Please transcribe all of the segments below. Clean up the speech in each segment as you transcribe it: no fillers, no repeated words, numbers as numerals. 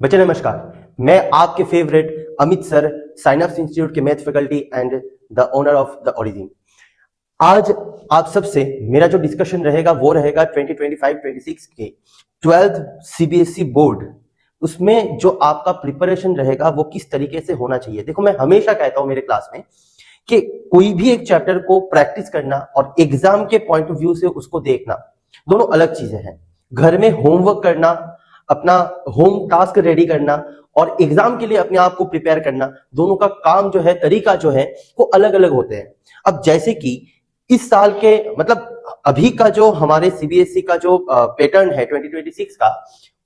बच्चे नमस्कार, मैं आपके favourite Amit sir, signups institute के math faculty and the owner of the origin. आज आप सबसे मेरा जो डिस्कशन रहेगा वो रहेगा 2025-26 के 12th सीबीएसई बोर्ड। उसमें जो आपका प्रिपरेशन रहेगा वो किस तरीके से होना चाहिए। देखो, मैं हमेशा कहता हूं मेरे क्लास में कि कोई भी एक चैप्टर को प्रैक्टिस करना और एग्जाम के पॉइंट ऑफ व्यू से उसको देखना दोनों अलग चीजें हैं। घर में होमवर्क करना, अपना होम टास्क रेडी करना और एग्जाम के लिए अपने आप को प्रिपेयर करना, दोनों का काम जो है, तरीका जो है वो अलग अलग होते हैं। अब जैसे कि इस साल के मतलब अभी का जो हमारे सीबीएसई का जो पैटर्न है 2026 का,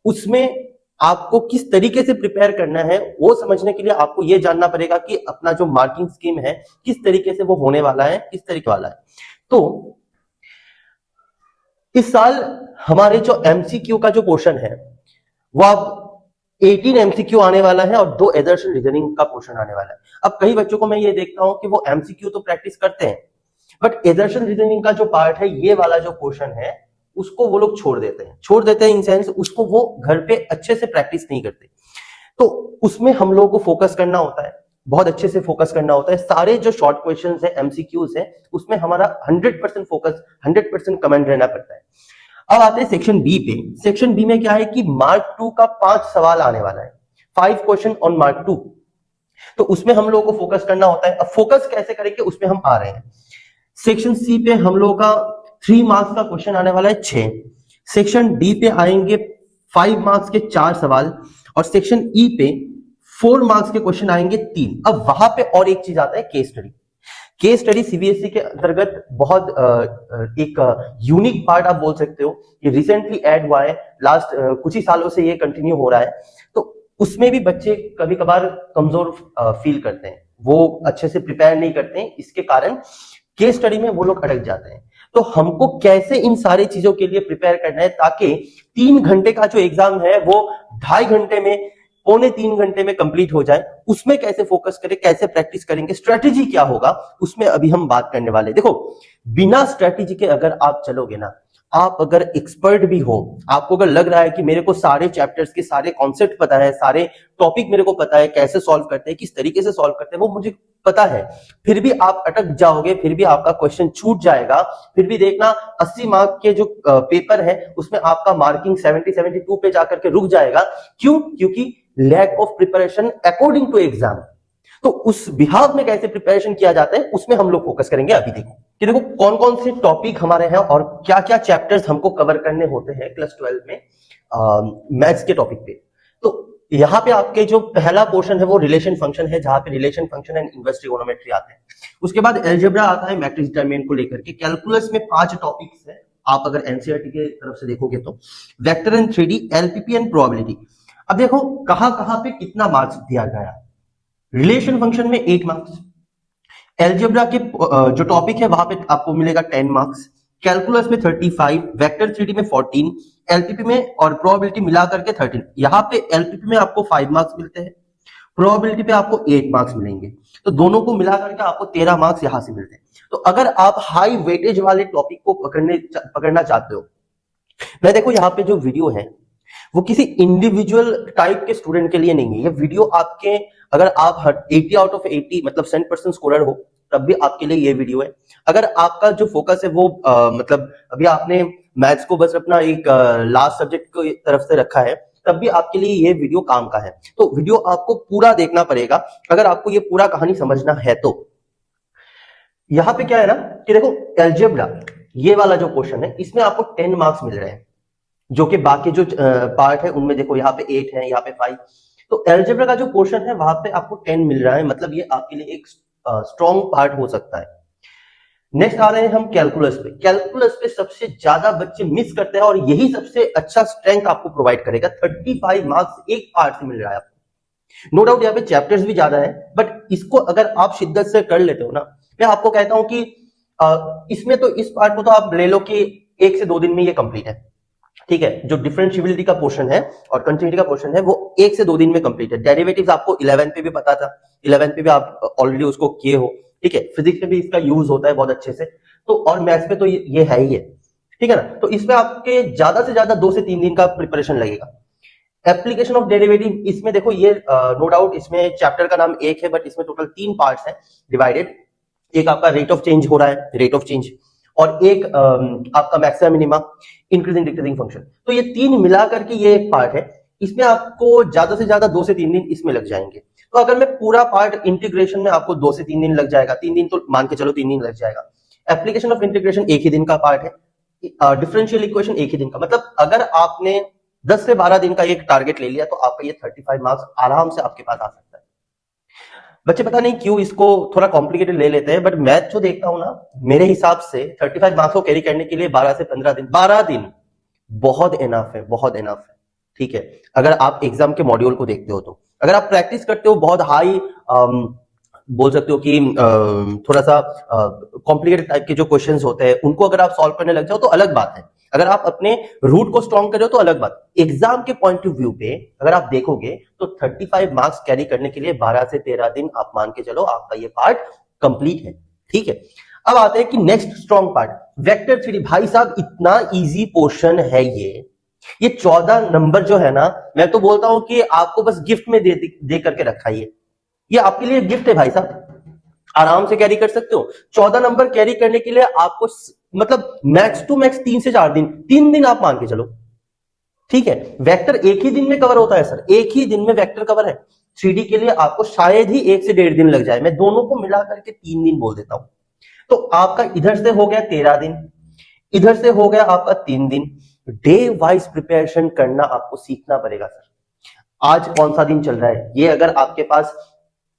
उसमें आपको किस तरीके से प्रिपेयर करना है वो समझने के लिए आपको ये जानना पड़ेगा कि अपना जो मार्किंग स्कीम है किस तरीके से वो होने वाला है, किस तरीके वाला है। तो इस साल हमारे जो एमसीक्यू का जो पोर्शन है वो अब 18 एमसीक्यू आने वाला है और 2 एजर्शन रीजनिंग का पोर्शन आने वाला है। अब कई बच्चों को मैं ये देखता हूं कि वो एमसीक्यू तो प्रैक्टिस करते हैं, बट एजर्शन रीजनिंग का जो पार्ट है, ये वाला जो पोर्शन है, उसको वो लोग छोड़ देते हैं इन सेंस उसको वो घर पे अच्छे से प्रैक्टिस नहीं करते। तो उसमें हम लोगों को फोकस करना होता है, बहुत अच्छे से फोकस करना होता है। सारे जो शॉर्ट क्वेश्चंस है, एमसीक्यूज है, उसमें हमारा 100% फोकस, 100% कमेंट रहना पड़ता है। अब आते हैं सेक्शन बी पे। सेक्शन बी में क्या है कि मार्क 2 का 5 सवाल आने वाला है, 5 क्वेश्चन ऑन मार्क 2। तो उसमें हम लोगों को फोकस करना होता है। अब फोकस कैसे करेंगे उसमें हम आ रहे हैं। सेक्शन सी पे हम लोगों का 3 मार्क्स का क्वेश्चन आने वाला है 6। सेक्शन डी पे आएंगे 5 मार्क्स के 4 सवाल और सेक्शन ई पे 4 मार्क्स के क्वेश्चन आएंगे 3। अब वहां पे और एक चीज आता है, case study. Case study CBSE के अंतर्गत बहुत एक यूनिक पार्ट आप बोल सकते हो। ये रिसेंटली ऐड हुआ है, लास्ट कुछ ही सालों से ये कंटिन्यू हो रहा है। तो उसमें भी बच्चे कभी कभार कमजोर फील करते हैं, वो अच्छे से प्रिपेयर नहीं करते हैं, इसके कारण केस स्टडी में वो लोग अटक जाते हैं। तो हमको कैसे इन सारी चीजों के लिए प्रिपेयर करना है ताकि 3 घंटे का जो एग्जाम है वो 2.5 घंटे में, पौने 3 घंटे में कंप्लीट हो जाए। उसमें कैसे फोकस करें, कैसे प्रैक्टिस करेंगे, स्ट्रेटेजी क्या होगा, उसमें अभी हम बात करने वाले। देखो, बिना स्ट्रेटेजी के अगर आप चलोगे ना, आप अगर एक्सपर्ट भी हो, आपको अगर लग रहा है कि मेरे को सारे चैप्टर्स के सारे कॉन्सेप्ट पता है, सारे टॉपिक मेरे को पता है, कैसे सॉल्व करते हैं, किस तरीके से सॉल्व करते हैं वो मुझे पता है, फिर भी आप अटक जाओगे, फिर भी आपका क्वेश्चन छूट जाएगा। फिर भी देखना 80 मार्क के जो पेपर है उसमें आपका मार्किंग 70-72 पे जाकर के रुक जाएगा। क्यों? क्योंकि lack of preparation according to exam. तो उस बिहाव में कैसे प्रिपरेशन किया जाता है उसमें हम लोग फोकस करेंगे। अभी देखो कि देखो कौन कौन से टॉपिक हमारे हैं और क्या क्या चैप्टर्स हमको कवर करने होते हैं क्लास 12 में मैथ्स के टॉपिक पे। तो यहाँ पे आपके जो पहला पोर्शन है वो रिलेशन फंक्शन है, जहां पे relation function and inverse trigonometry आते हैं। उसके बाद अलजेब्रा आता है मैट्रिक्स डिटरमिनेंट को लेकर के। कैलकुलस में 5 टॉपिक्स है, आप अगर एनसीईआरटी के तरफ से देखोगे तो vector and 3D, LPP and probability. अब देखो कहां कहां पे कितना मार्क्स दिया गया। रिलेशन फंक्शन में 8 मार्क्स, एल्जेब्रा के जो टॉपिक है वहां पे आपको मिलेगा 10 मार्क्स, कैलकुलस में 35, वेक्टर 3D में 14, एलपीपी में और प्रोबेबिलिटी मिला करके 13। यहाँ पे एलपीपी में आपको 5 मार्क्स मिलते हैं, प्रोबेबिलिटी पे आपको 8 मार्क्स मिलेंगे। तो दोनों को मिला करके आपको 13 मार्क्स यहां से मिलते हैं। तो अगर आप हाई वेटेज वाले टॉपिक को पकड़ना चाहते हो, मैं देखो यहाँ पे जो वीडियो है वो किसी इंडिविजुअल टाइप के स्टूडेंट के लिए नहीं है। ये वीडियो आपके, अगर आप 80 आउट ऑफ 80 मतलब 100% स्कोरर हो तब भी आपके लिए ये वीडियो है। अगर आपका जो फोकस है वो मतलब अभी आपने मैथ्स को बस अपना एक लास्ट सब्जेक्ट की तरफ से रखा है, तब भी आपके लिए ये वीडियो काम का है। तो वीडियो आपको पूरा देखना पड़ेगा अगर आपको ये पूरा कहानी समझना है। तो यहाँ पे क्या है ना कि देखो एल्जेब्रा ये वाला जो क्वेश्चन है इसमें आपको 10 मार्क्स मिल रहे हैं, जो कि बाकी जो पार्ट है उनमें देखो यहाँ पे 8 है, यहाँ पे 5। तो एल्जेब्रा का जो पोर्शन है वहां पे आपको 10 मिल रहा है, मतलब ये आपके लिए एक स्ट्रॉन्ग पार्ट हो सकता है। नेक्स्ट आ रहे हैं हम कैलकुलस पे। कैलकुलस पे सबसे ज्यादा बच्चे मिस करते हैं और यही सबसे अच्छा स्ट्रेंथ आपको प्रोवाइड करेगा। 35 मार्क्स एक पार्ट से मिल रहा है आपको। नो डाउट यहाँ पे चैप्टर्स भी ज्यादा है, बट इसको अगर आप शिद्दत से कर लेते हो ना, मैं आपको कहता हूं कि इसमें तो इस पार्ट को तो आप ले लो कि 1 से 2 दिन में ये कंप्लीट है। ठीक है, जो डिफरेंशिएबिलिटी का पोर्शन है और कंटिन्यूटी का पोर्शन है वो 1 से 2 दिन में कंप्लीट है। डेरिवेटिव्स आपको 11 पे भी पता था, 11 पे भी आप ऑलरेडी उसको किए हो। ठीक है, फिजिक्स में भी इसका यूज होता है बहुत अच्छे से, तो और मैथ्स में तो ये है ही है। ठीक है ना, तो इसमें आपके ज्यादा से ज्यादा 2 से 3 दिन का प्रिपरेशन लगेगा। एप्लीकेशन ऑफ डेरिवेटिव, इसमें देखो ये नो डाउट इसमें चैप्टर का नाम एक है बट इसमें टोटल 3 पार्ट्स हैं डिवाइडेड। एक आपका रेट ऑफ चेंज हो रहा है, रेट ऑफ चेंज, और एक आपका maximum minima, increasing decreasing function. तो ये 3 मिला करके ये एक पार्ट है। इसमें आपको ज्यादा से ज्यादा 2 से 3 दिन इसमें लग जाएंगे। तो अगर मैं पूरा पार्ट इंटीग्रेशन में आपको 2 से 3 दिन लग जाएगा, 3 दिन तो मान के चलो 3 दिन लग जाएगा। एप्लीकेशन ऑफ इंटीग्रेशन एक ही दिन का पार्ट है, डिफरेंशियल इक्वेशन एक ही दिन का। मतलब अगर आपने 10 से 12 दिन का एक टारगेट ले लिया तो आपका ये 35 मार्क्स आराम से आपके पास आ सकता है। बच्चे पता नहीं क्यों इसको थोड़ा कॉम्प्लिकेटेड ले लेते हैं, बट मैथ जो देखता हूं ना, मेरे हिसाब से 35 मार्क्स को कैरी करने के लिए 12 से 15 दिन, 12 दिन बहुत इनफ है, बहुत इनफ है। ठीक है, अगर आप एग्जाम के मॉड्यूल को देखते हो तो। अगर आप प्रैक्टिस करते हो, बहुत हाई बोल सकते हो कि थोड़ा सा कॉम्प्लिकेटेड टाइप के जो क्वेश्चंस होते हैं उनको अगर आप सॉल्व करने लग जाओ तो अलग बात है। अगर आप अपने रूट को स्ट्रॉन्ग कर रहे हो तो अलग बात। एग्जाम के पॉइंट ऑफ व्यू पे अगर आप देखोगे तो 35 मार्क्स कैरी करने के लिए 12 से 13 दिन आप मान के चलो आपका ये पार्ट कंप्लीट है। ठीक है, अब आते हैं कि next strong part, vector theory. भाई साहब इतना इजी पोर्शन है ये 14 नंबर जो है ना, मैं तो बोलता हूं कि आपको बस गिफ्ट में दे करके रखा ये आपके लिए गिफ्ट है भाई साहब, आराम से कैरी कर सकते हो। 14 नंबर कैरी करने के लिए आपको मतलब मैक्स टू मैक्स 3 से 4 दिन, 3 दिन आप मान के चलो। ठीक है, वेक्टर एक ही दिन में कवर होता है सर, एक ही दिन में वेक्टर कवर है। 3D के लिए आपको शायद ही 1 से 1.5 दिन लग जाए, मैं दोनों को मिला करके 3 दिन बोल देता हूं। तो आपका इधर से हो गया 13 दिन, इधर से हो गया आपका 3 दिन। डे वाइज प्रिपरेशन करना आपको सीखना पड़ेगा सर। आज कौन सा दिन चल रहा है, ये अगर आपके पास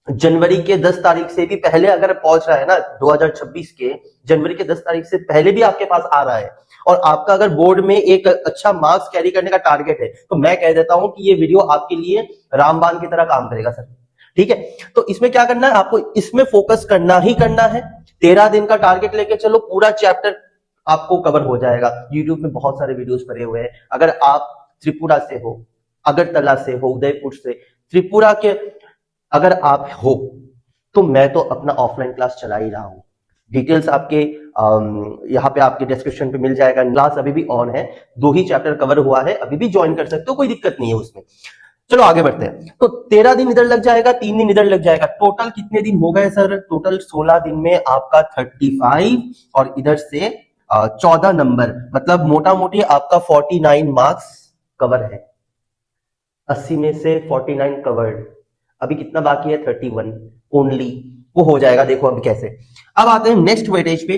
जनवरी के 10 तारीख से भी पहले अगर पहुंच रहा है ना, 2026 के जनवरी के 10 तारीख से पहले भी आपके पास आ रहा है, और आपका अगर बोर्ड में एक अच्छा मार्क्स कैरी करने का टारगेट है, तो मैं कह देता हूं कि ये वीडियो आपके लिए रामबाण की तरह काम करेगा सर। ठीक है, तो इसमें क्या करना है, आपको इसमें फोकस करना ही करना है। 13 दिन का टारगेट लेके चलो, पूरा चैप्टर आपको कवर हो जाएगा। यूट्यूब में बहुत सारे वीडियोस पड़े हुए हैं। अगर आप त्रिपुरा से हो, अगरतला से हो, उदयपुर से, त्रिपुरा के अगर आप हो, तो मैं तो अपना ऑफलाइन क्लास चला ही रहा हूं। डिटेल्स आपके यहाँ पे आपके डिस्क्रिप्शन पे मिल जाएगा। क्लास अभी भी ऑन है, 2 ही चैप्टर कवर हुआ है, अभी भी ज्वाइन कर सकते हो, कोई दिक्कत नहीं है उसमें। चलो आगे बढ़ते हैं। तो 13 दिन इधर लग जाएगा, 3 दिन इधर लग जाएगा। टोटल कितने दिन हो गए सर? टोटल 16 दिन में आपका 35 और इधर से 14 नंबर, मतलब मोटा मोटी आपका 49 मार्क्स कवर है। 80 में से 49 कवर्ड, अभी कितना बाकी है? 31 ओनली, वो हो जाएगा। देखो अब कैसे। अब आते हैं नेक्स्ट वेटेज पे,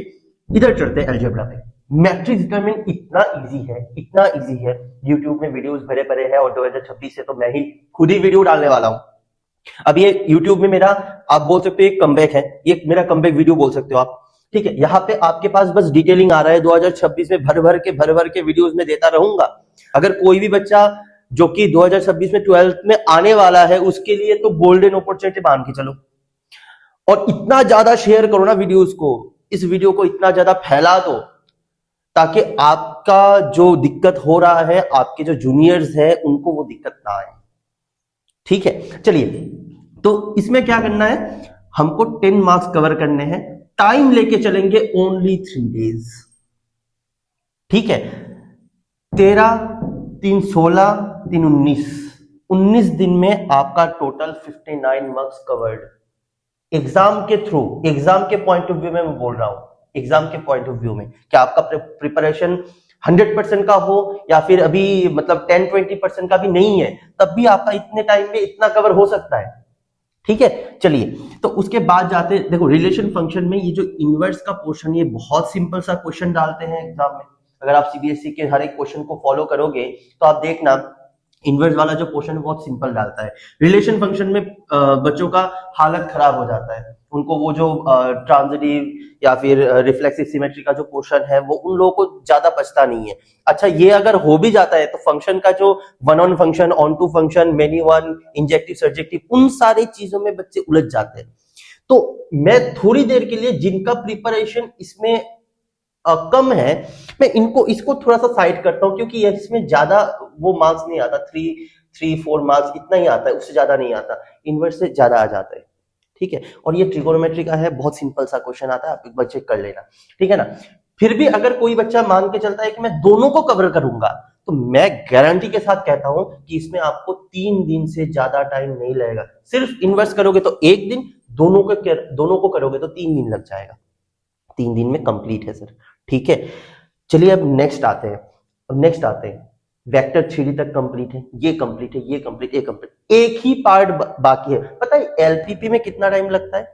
इधर चलते हैं अलजेब्रा पे। मैट्रिक्स डिटरमिनेंट इतना इजी है, इतना इजी है। YouTube में वीडियोस भरे पड़े हैं और 2026 से तो मैं ही खुद ही वीडियो डालने वाला हूं। अब ये YouTube में मेरा, आप बोल सकते हो एक कमबैक है, ये मेरा कमबैक वीडियो बोल सकते हो आप। ठीक है, यहाँ पे आपके पास बस डिटेलिंग आ रहा है। 2026 में भर भर के वीडियोस में देता रहूंगा। अगर कोई भी बच्चा जो कि 2026 में 12th में आने वाला है, उसके लिए तो गोल्डन अपॉर्चुनिटी मान के चलो। और इतना ज्यादा शेयर करो ना वीडियोस को, इस वीडियो को इतना ज्यादा फैला दो ताकि आपका जो दिक्कत हो रहा है, आपके जो जूनियर्स हैं उनको वो दिक्कत ना आए। ठीक है, चलिए, तो इसमें क्या करना है, हमको 10 मार्क्स कवर करने हैं। टाइम लेके चलेंगे ओनली 3 डेज। ठीक है, 13, 3, 16, 3, 19 दिन में आपका टोटल 59 मार्क्स कवर्ड। एग्जाम के थ्रू, एग्जाम के पॉइंट ऑफ व्यू में मैं बोल रहा हूं, एग्जाम के पॉइंट ऑफ व्यू में क्या आपका प्रिपरेशन 100% का हो या फिर अभी मतलब 10-20% का भी नहीं है, तब भी आपका इतने टाइम में इतना कवर हो सकता है। ठीक है, चलिए, तो उसके बाद जाते, देखो रिलेशन फंक्शन में ये जो इनवर्स का पोर्शन, ये बहुत सिंपल सा क्वेश्चन डालते हैं एग्जाम में। अगर आप सीबीएसई के हर एक क्वेश्चन को फॉलो करोगे तो आप देखना, इनवर्स वाला जो क्वेश्चन बहुत सिंपल डालता है। रिलेशन फंक्शन में बच्चों का हालत खराब हो जाता है, उनको वो जो ट्रांजिटिव या फिर रिफ्लेक्सिव सिमेट्री का जो क्वेश्चन है वो उन लोगों को ज्यादा बचता नहीं है। अच्छा, ये अगर हो भी जाता है तो फंक्शन का जो one on function, onto function, many one, injective, surjective, उन सारी चीजों में बच्चे उलझ जाते हैं। तो मैं थोड़ी देर के लिए जिनका प्रिपरेशन इसमें कम है, मैं इसको थोड़ा सा साइड करता हूं, क्योंकि इसमें ज्यादा वो मार्क्स नहीं आता, 3-4 मार्क्स इतना ही आता है, उससे ज्यादा नहीं आता। इनवर्स से ज्यादा आ जाता है। ठीक है, और ये ट्रिगोनोमेट्री का है, बहुत सिंपल सा क्वेश्चन आता है, आप एक बार चेक कर लेना। ठीक है ना। फिर भी अगर कोई बच्चा मान के चलता है कि मैं दोनों को कवर करूंगा, तो मैं गारंटी के साथ कहता हूं कि इसमें आपको 3 दिन से ज्यादा टाइम नहीं लगेगा। सिर्फ इन्वेस्ट करोगे तो 1 दिन, दोनों को करोगे तो 3 दिन लग जाएगा। 3 दिन में कंप्लीट है सर, ठीक है। चलिए अब नेक्स्ट आते हैं। वेक्टर 3D तक कंप्लीट है, ये कंप्लीट है, ये कंप्लीट, ये कंप्लीट, एक ही पार्ट बाकी है। पता है एलपीपी में कितना टाइम लगता है?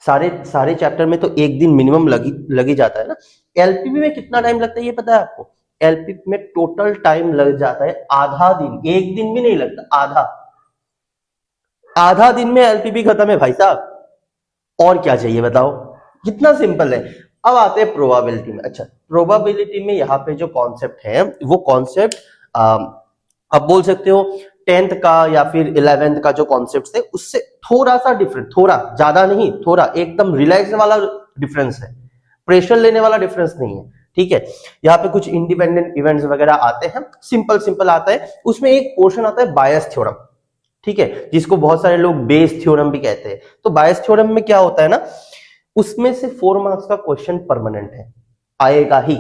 सारे चैप्टर में तो 1 दिन मिनिमम लगी जाता है ना। एलपीपी में कितना टाइम लगता है ये पता है आपको? एलपीपी में टोटल टाइम लग जाता है आधा दिन, 1 दिन भी नहीं लगता, आधा दिन में एलपीपी खत्म है भाई साहब। और क्या चाहिए बताओ, कितना सिंपल है। अब आते हैं प्रोबेबिलिटी में। अच्छा, प्रोबेबिलिटी में यहाँ पे जो कॉन्सेप्ट है वो कॉन्सेप्ट अब बोल सकते हो 10th का या फिर 11th का जो कॉन्सेप्ट है उससे थोड़ा सा डिफरेंट, थोड़ा ज्यादा नहीं, थोड़ा एकदम रिलैक्स वाला डिफरेंस है, प्रेशर लेने वाला डिफरेंस नहीं है, ठीक है। यहाँ पे कुछ इंडिपेंडेंट इवेंट्स वगैरह आते हैं, सिंपल आता है। उसमें एक पोर्शन आता है बायस थ्योरम, ठीक है, जिसको बहुत सारे लोग बेस थ्योरम भी कहते हैं। तो बायस थ्योरम में क्या होता है ना, उसमें से 4 मार्क्स का क्वेश्चन परमानेंट है, आएगा ही,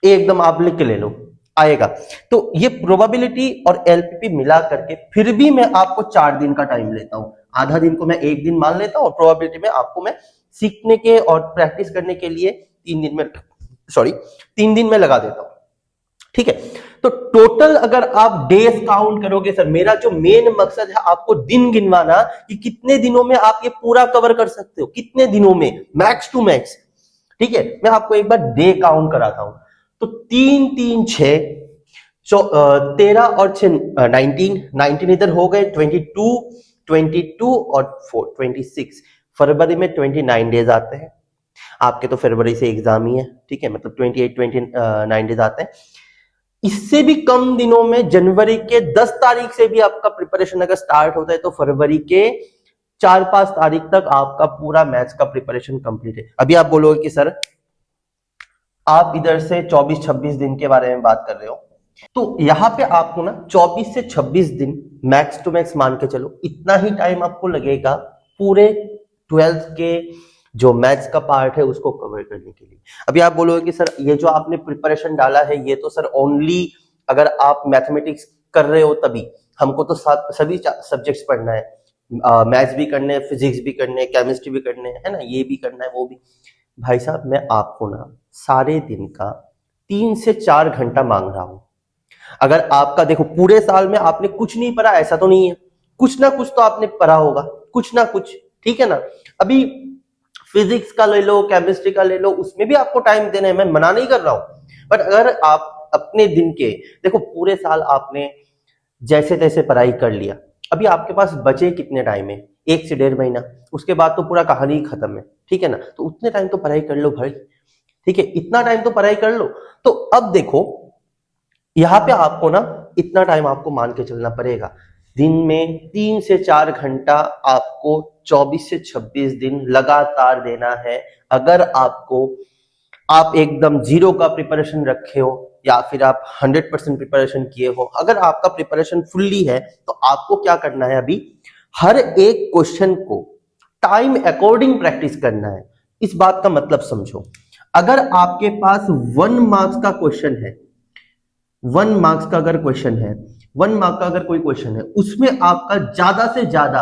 एकदम आप लिख के ले लो, आएगा। तो ये प्रोबेबिलिटी और एलपीपी मिला करके फिर भी मैं आपको 4 दिन का टाइम लेता हूं। आधा दिन को मैं 1 दिन मान लेता हूं और प्रोबेबिलिटी में आपको मैं सीखने के और प्रैक्टिस करने के लिए 3 दिन में लगा देता हूं, ठीक है। तो टोटल अगर आप डेज काउंट करोगे, सर मेरा जो मेन मकसद है आपको दिन गिनवाना कि कितने दिनों में आप ये पूरा कवर कर सकते हो, कितने दिनों में, मैक्स टू मैक्स, ठीक है। मैं आपको एक बार डे काउंट कराता हूं। तो 3 3 6 13 और 6 19 इधर हो गए, 22 और 4 26। फरवरी में 29 डेज आते हैं आपके, तो फरवरी से एग्जाम ही है, ठीक है, मतलब 29 डेज आते हैं। इससे भी कम दिनों में जनवरी के 10 तारीख से भी आपका प्रिपरेशन अगर स्टार्ट होता है तो फरवरी के 4-5 तारीख तक आपका पूरा मैथ्स का प्रिपरेशन कंप्लीट है। अभी आप बोलोगे कि सर आप इधर से 24-26 दिन के बारे में बात कर रहे हो, तो यहां पे आपको ना 24 से 26 दिन मैक्स टू मैक्स मान के चलो, इतना ही टाइम आपको लगेगा पूरे 12th के जो मैथ्स का पार्ट है उसको कवर करने के लिए। अभी आप बोलोगे कि सर ये जो आपने प्रिपरेशन डाला है ये तो सर ओनली अगर आप मैथमेटिक्स कर रहे हो तभी, हमको तो सभी सब्जेक्ट्स पढ़ना है, मैथ्स भी करने हैं, फिजिक्स भी करने हैं, केमिस्ट्री भी करने हैं, है ना, ये भी करना है, वो भी। भाई साहब मैं आपको ना सारे दिन का 3 से 4 घंटा मांग रहा हूं। अगर आपका देखो पूरे साल में आपने कुछ नहीं पढ़ा ऐसा तो नहीं है, कुछ ना कुछ तो आपने पढ़ा होगा, कुछ ना कुछ, ठीक है ना। अभी फिजिक्स का ले लो, केमिस्ट्री का ले लो, उसमें भी आपको टाइम देना है, मैं मना नहीं कर रहा हूं। बट अगर आप अपने दिन के देखो पूरे साल आपने जैसे तैसे पढ़ाई कर लिया, अभी आपके पास बचे कितने टाइम है, 1 से 1.5 महीना, उसके बाद तो पूरा कहानी ही खत्म है, ठीक है ना। तो उतने टाइम तो पढ़ाई कर लो भाई, ठीक है, इतना टाइम तो पढ़ाई कर लो। तो अब देखो यहां पे आपको ना इतना टाइम आपको मान के चलना पड़ेगा, दिन में 3 से 4 घंटा आपको 24 से 26 दिन लगातार देना है। अगर आप एकदम जीरो का प्रिपरेशन रखे हो या फिर आप 100% प्रिपरेशन किए हो, अगर आपका प्रिपरेशन फुल्ली है तो आपको क्या करना है, अभी हर एक क्वेश्चन को टाइम अकॉर्डिंग प्रैक्टिस करना है। इस बात का मतलब समझो, अगर आपके पास 1 मार्क्स का क्वेश्चन है, 1 मार्क्स का अगर क्वेश्चन है, 1 मार्क का अगर कोई क्वेश्चन है, उसमें आपका ज्यादा से ज्यादा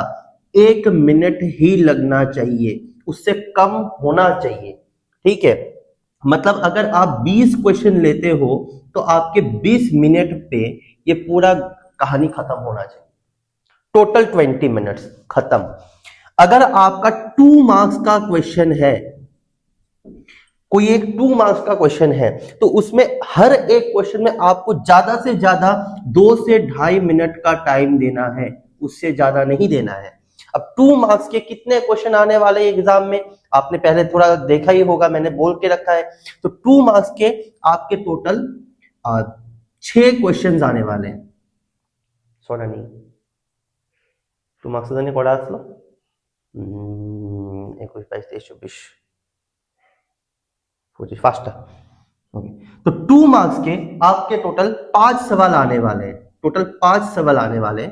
1 मिनट ही लगना चाहिए, उससे कम होना चाहिए, ठीक है। मतलब अगर आप 20 क्वेश्चन लेते हो तो आपके 20 मिनट पे ये पूरा कहानी खत्म होना चाहिए, टोटल 20 मिनट्स खत्म। अगर आपका 2 मार्क्स का क्वेश्चन है, कोई एक 2 मार्क्स का क्वेश्चन है, तो उसमें हर एक क्वेश्चन में आपको ज्यादा से ज्यादा 2 से 2.5 मिनट का टाइम देना है, उससे ज्यादा नहीं देना है। अब 2 मार्क्स के कितने क्वेश्चन आने वाले एग्जाम में आपने पहले थोड़ा देखा ही होगा, मैंने बोल के रखा है। तो 2 मार्क्स के आपके टोटल 6 क्वेश्चन आने वाले हैं। सोना नहीं 2 मार्क्स जाने कोड़ा আসলো 21 22 23 24 25 फास्टा। तो 2 मार्क्स के आपके टोटल 5 सवाल आने वाले हैं, टोटल 5 सवाल आने वाले हैं।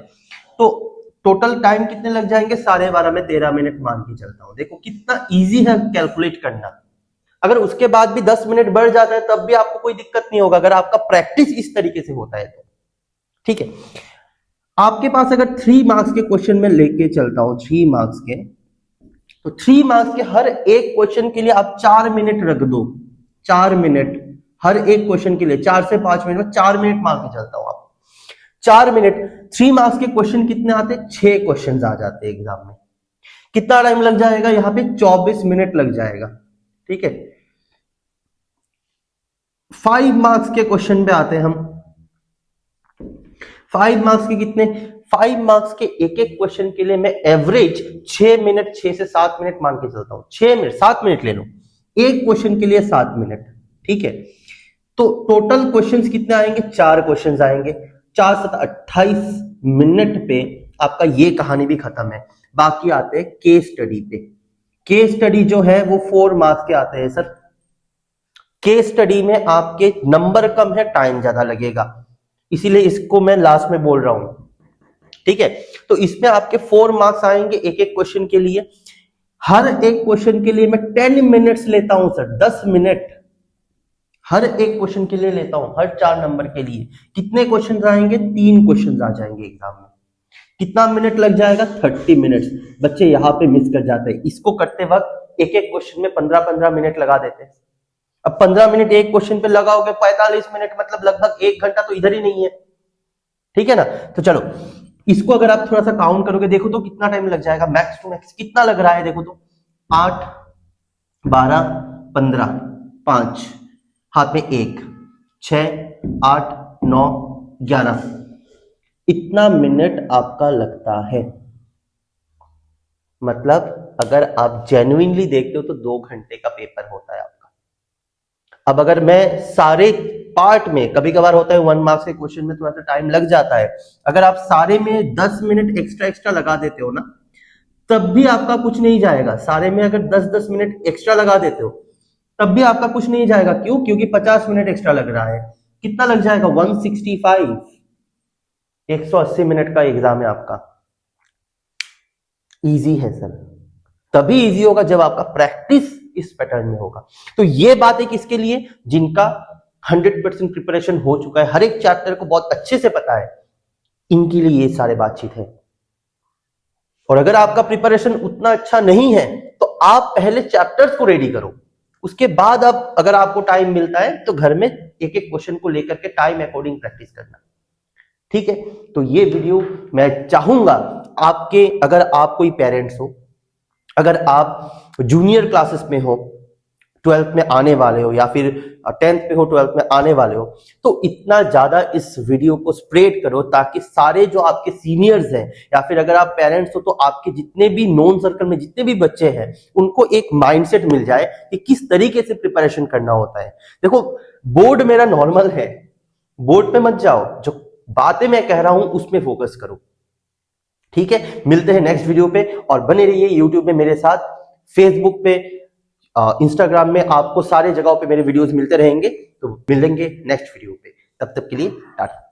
तो टोटल टाइम कितने लग जाएंगे, 12.5 में 13 मिनट मान के चलता हूं। देखो कितना इजी है कैलकुलेट करना, अगर उसके बाद भी 10 मिनट बढ़ जाता है तब भी आपको कोई दिक्कत नहीं होगा, अगर आपका प्रैक्टिस इस तरीके से होता है तो। ठीक है, आपके पास अगर 3 मार्क्स के क्वेश्चन में लेके चलता हूं, 3 मार्क्स के, तो 3 मार्क्स के हर एक क्वेश्चन के लिए आप 4 मिनट रख दो, 4 मिनट हर एक क्वेश्चन के लिए, 4 से 5 मिनट में 4 मिनट मान के चलता हूं आप 4 मिनट। 3 मार्क्स के क्वेश्चन कितने आते हैं? 6 क्वेश्चन आ जाते हैं एग्जाम में। कितना टाइम लग जाएगा? यहां पे 24 मिनट लग जाएगा। ठीक है, 5 मार्क्स के क्वेश्चन पे आते हैं हम। 5 मार्क्स के कितने? 5 मार्क्स के एक एक क्वेश्चन के लिए मैं एवरेज 6 मिनट, 6 से 7 मिनट मान के चलता हूं। 6 मिनट, 7 मिनट ले लो, एक क्वेश्चन के लिए 7 मिनट। ठीक है, तो टोटल क्वेश्चंस कितने आएंगे? 4 क्वेश्चंस आएंगे। 4 7 28 मिनट पे आपका ये कहानी भी खत्म है। बाकी आते हैं केस स्टडी पे। केस स्टडी जो है वो 4 मार्क्स के आते हैं सर। केस स्टडी में आपके नंबर कम है, टाइम ज्यादा लगेगा, इसीलिए इसको मैं लास्ट में बोल रहा हूं। ठीक है, तो इसमें आपके 4 मार्क्स आएंगे एक एक क्वेश्चन के लिए। हर एक क्वेश्चन के लिए मैं 10 मिनट्स लेता हूं सर, 10 मिनट हर एक क्वेश्चन के लिए लेता हूं, हर 4 नंबर के लिए। कितने क्वेश्चन आएंगे? 3 क्वेश्चन आ जाएंगे एग्जाम में। कितना मिनट लग जाएगा? 30 मिनट्स। बच्चे यहां पे मिस कर जाते हैं, इसको करते वक्त एक एक क्वेश्चन में 15-15 मिनट लगा देते हैं। अब 15 मिनट एक क्वेश्चन पे लगाओगे, 45 मिनट मतलब लगभग 1 घंटा तो इधर ही नहीं है। ठीक है ना, तो चलो इसको अगर आप थोड़ा सा काउंट करोगे, देखो तो कितना टाइम लग जाएगा मैक्स टू मैक्स, कितना लग रहा है देखो तो, 8 12 15 5 हाथ में 1 6 8 9 11 इतना मिनट आपका लगता है। मतलब अगर आप जेन्युइनली देखते हो तो 2 घंटे का पेपर होता है आपका। अब अगर मैं सारे पार्ट में, कभी कभार होता है 1 मार्क्स के क्वेश्चन में थोड़ा सा टाइम लग जाता है, अगर आप सारे में 10 मिनट एक्स्ट्रा लगा देते हो ना, तब भी आपका कुछ नहीं जाएगा। सारे में अगर 10-10 मिनट एक्स्ट्रा लगा देते हो तब भी आपका कुछ नहीं जाएगा। क्यों? क्योंकि 50 मिनट एक्स्ट्रा लग रहा है। कितना लग जाएगा? 165। 180 मिनट का एग्जाम है आपका। इजी है सर, तभी इजी होगा जब आपका प्रैक्टिस इस पैटर्न में होगा। तो ये बात है किसके लिए? जिनका 100% प्रिपरेशन हो चुका है, हर एक चैप्टर को बहुत अच्छे से पता है, इनके लिए ये सारे बातचीत है। और अगर आपका प्रिपरेशन उतना अच्छा नहीं है तो आप पहले चैप्टर्स को रेडी करो, उसके बाद अब अगर आपको टाइम मिलता है तो घर में एक एक क्वेश्चन को लेकर के टाइम अकॉर्डिंग प्रैक्टिस करना। ठीक है, तो ये वीडियो मैं चाहूंगा आपके, अगर आप कोई पेरेंट्स हो, अगर आप जूनियर क्लासेस में हो, 12th में आने वाले हो, या फिर 10th में हो, 12th में आने वाले हो, तो इतना ज्यादा इस वीडियो को स्प्रेड करो ताकि सारे जो आपके सीनियर्स हैं, या फिर अगर आप पेरेंट्स हो तो आपके जितने भी नोन सर्कल में जितने भी बच्चे हैं, उनको एक माइंडसेट मिल जाए कि किस तरीके से प्रिपरेशन करना होता है। देखो, बोर्ड मेरा नॉर्मल है, बोर्ड पे मत जाओ, जो बातें मैं कह रहा हूं उसमें फोकस करो। ठीक है, मिलते हैं नेक्स्ट वीडियो पे, और बने रहिए यूट्यूब में मेरे साथ, फेसबुक पे, इंस्टाग्राम में, आपको सारे जगहों पे मेरे वीडियोस मिलते रहेंगे। तो मिलेंगे नेक्स्ट वीडियो पे, तब तक के लिए टाटा।